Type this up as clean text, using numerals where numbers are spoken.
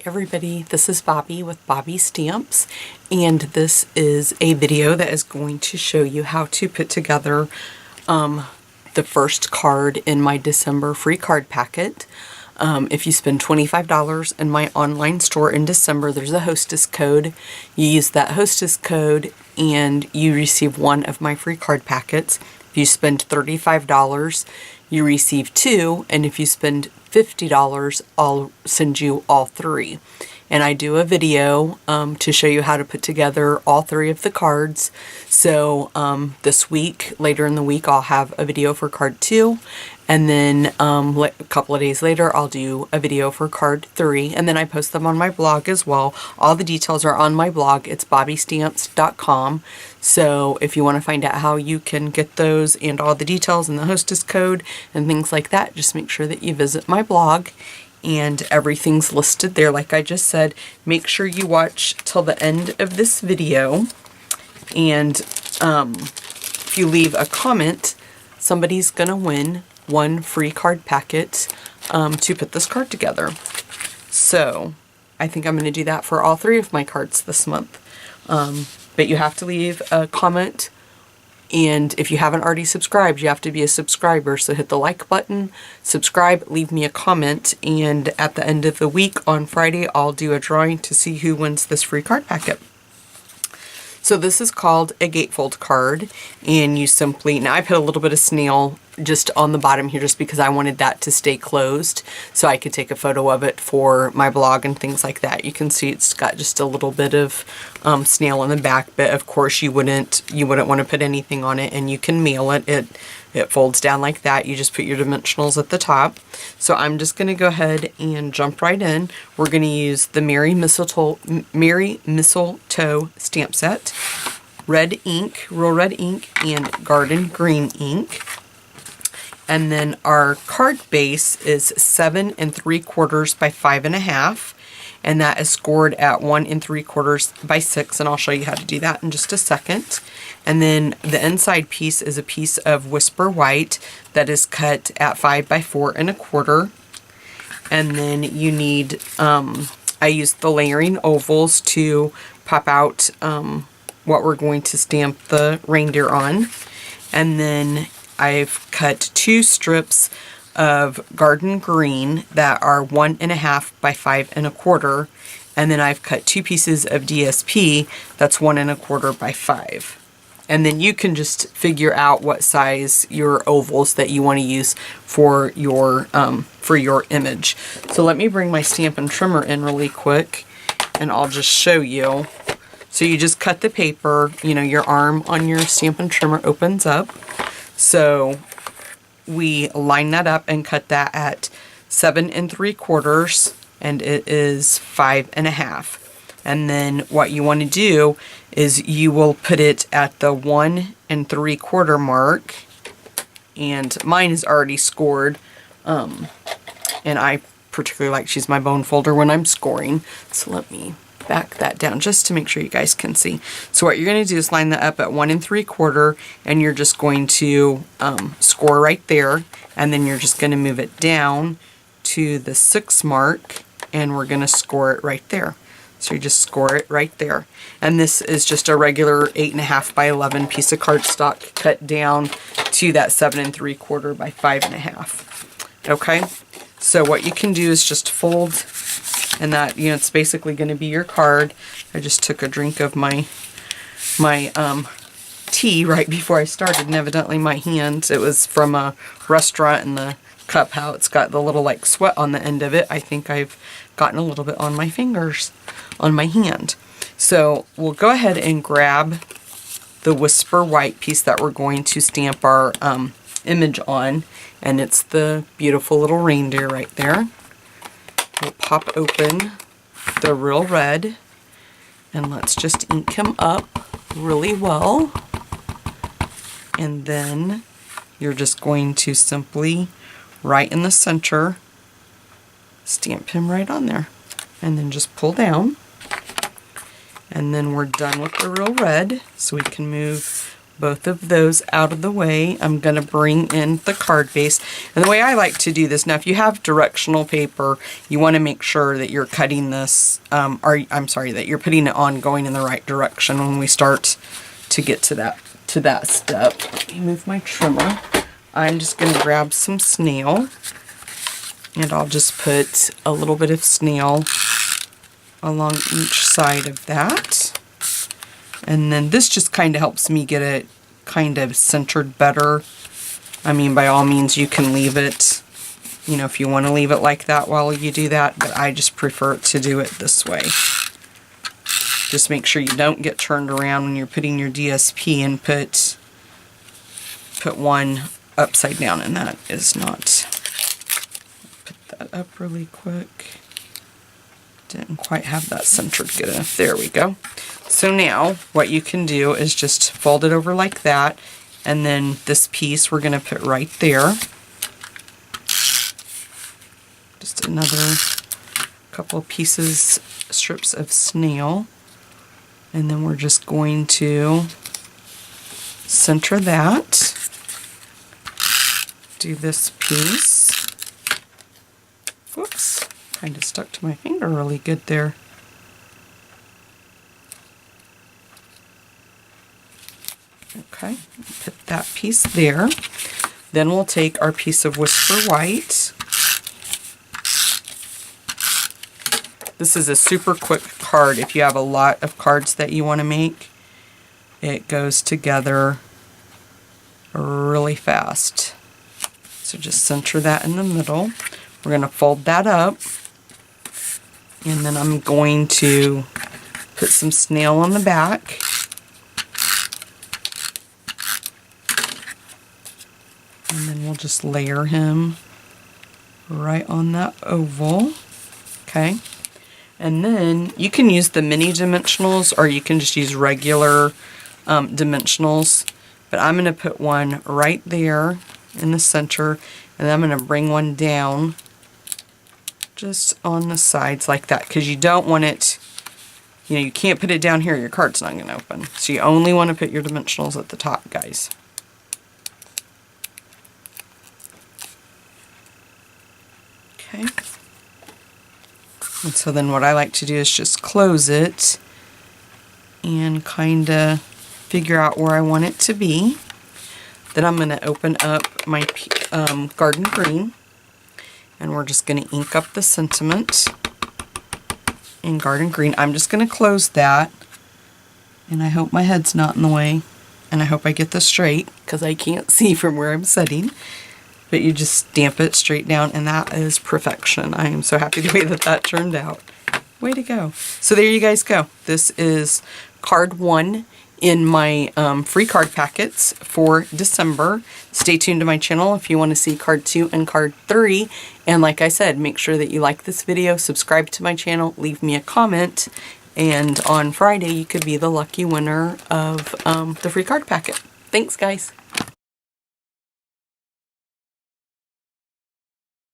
everybody, this is Bobby with Bobby Stamps, and this is a video that is going to show you how to put together the first card in my December free card packet. If you spend $25 in my online store in December, there's a hostess code. You use that hostess code and you receive one of my free card packets. If you spend $35, you receive two, and if you spend $50, I'll send you all three. And I do a video to show you how to put together all three of the cards. So this week, later in the week, I'll have a video for card 2. And then a couple of days later, I'll do a video for card 3. And then I post them on my blog as well. All the details are on my blog. It's bobbystamps.com. So if you want to find out how you can get those and all the details and the hostess code and things like that, just make sure that you visit my blog. And everything's listed there, like I just said. Make sure you watch till the end of this video. And if you leave a comment, somebody's going to win one free card packet to put this card together. So I think I'm going to do that for all three of my cards this month. But you have to leave a comment. And if you haven't already subscribed, you have to be a subscriber. So hit the like button, subscribe, leave me a comment, and at the end of the week on Friday, I'll do a drawing to see who wins this free card packet. So this is called a gatefold card, and you simply, now I put a little bit of snail just on the bottom here just because I wanted that to stay closed so I could take a photo of it for my blog and things like that. You can see it's got just a little bit of snail on the back, but of course you wouldn't want to put anything on it, and you can mail it. It folds down like that. You just put your dimensionals at the top. So I'm just going to go ahead and jump right in. We're going to use the Merry Mistletoe stamp set, red ink, Real Red ink, and Garden Green ink. And then our card base is 7 3/4 by 5.5, and that is scored at 1 3/4 by 6, and I'll show you how to do that in just a second. And then the inside piece is a piece of Whisper White that is cut at 5 by 4.25. And then you need, I used the layering ovals to pop out what we're going to stamp the reindeer on. And then I've cut 2 strips of Garden Green that are 1.5 by 5.25, and then I've cut 2 pieces of DSP that's 1.25 by 5. And then you can just figure out what size your ovals that you want to use for your image. So let me bring my Stampin' Trimmer in really quick, and I'll just show you. So you just cut the paper, you know, your arm on your Stampin' Trimmer opens up. So we line that up and cut that at 7 3/4, and it is 5.5. And then what you want to do is you will put it at the 1 3/4 mark, and mine is already scored, and I particularly like to use my bone folder when I'm scoring. So let me back that down just to make sure you guys can see. So what you're going to do is line that up at 1 3/4, and you're just going to score right there, and then you're just going to move it down to the 6 mark, and we're going to score it right there. So you just score it right there. And this is just a regular 8.5 by 11 piece of cardstock cut down to that 7 3/4 by 5.5. Okay, so what you can do is just fold, and that, you know, it's basically going to be your card. I just took a drink of my tea right before I started, and evidently my hand, it was from a restaurant, and the cup, how it's got the little like sweat on the end of it. I think I've gotten a little bit on my fingers, on my hand. So we'll go ahead and grab the Whisper White piece that we're going to stamp our image on, and it's the beautiful little reindeer right there. We'll pop open the Real Red, and let's just ink him up really well. And then you're just going to simply, right in the center, stamp him right on there. And then just pull down. And then we're done with the Real Red, so we can move both of those out of the way. I'm going to bring in the card base. And the way I like to do this, now if you have directional paper, you want to make sure that you're cutting this, that you're putting it on going in the right direction when we start to get to that step. Let me move my trimmer. I'm just going to grab some snail, and I'll just put a little bit of snail along each side of that. And then this just kind of helps me get it kind of centered better. I mean, by all means, you can leave it, you know, if you want to leave it like that while you do that, but I just prefer to do it this way. Just make sure you don't get turned around when you're putting your DSP and put one upside down, and that is not. Put that up really quick. Didn't quite have that centered good enough. There we go. So now what you can do is just fold it over like that, and then this piece we're going to put right there. Just another couple of pieces, strips of snail, and then we're just going to center that. Do this piece. Whoops, kind of stuck to my finger really good there. Okay, put that piece there. Then we'll take our piece of Whisper White. This is a super quick card. If you have a lot of cards that you want to make, it goes together really fast. So just center that in the middle. We're going to fold that up, and then I'm going to put some snail on the back. And then we'll just layer him right on that oval. Okay. And then you can use the mini dimensionals, or you can just use regular dimensionals. But I'm going to put one right there in the center, and then I'm going to bring one down just on the sides like that, because you don't want it, you know, you can't put it down here, your card's not going to open. So you only want to put your dimensionals at the top, guys. Okay. And so then what I like to do is just close it and kind of figure out where I want it to be. Then I'm going to open up my Garden Green, and we're just going to ink up the sentiment in Garden Green. I'm just going to close that, and I hope my head's not in the way, and I hope I get this straight because I can't see from where I'm sitting. But you just stamp it straight down, and that is perfection. I am so happy the way that that turned out. Way to go. So there you guys go. This is card 1 in my free card packets for December. Stay tuned to my channel if you want to see card 2 and card 3. And like I said, make sure that you like this video, subscribe to my channel, leave me a comment, and on Friday you could be the lucky winner of the free card packet. Thanks, guys.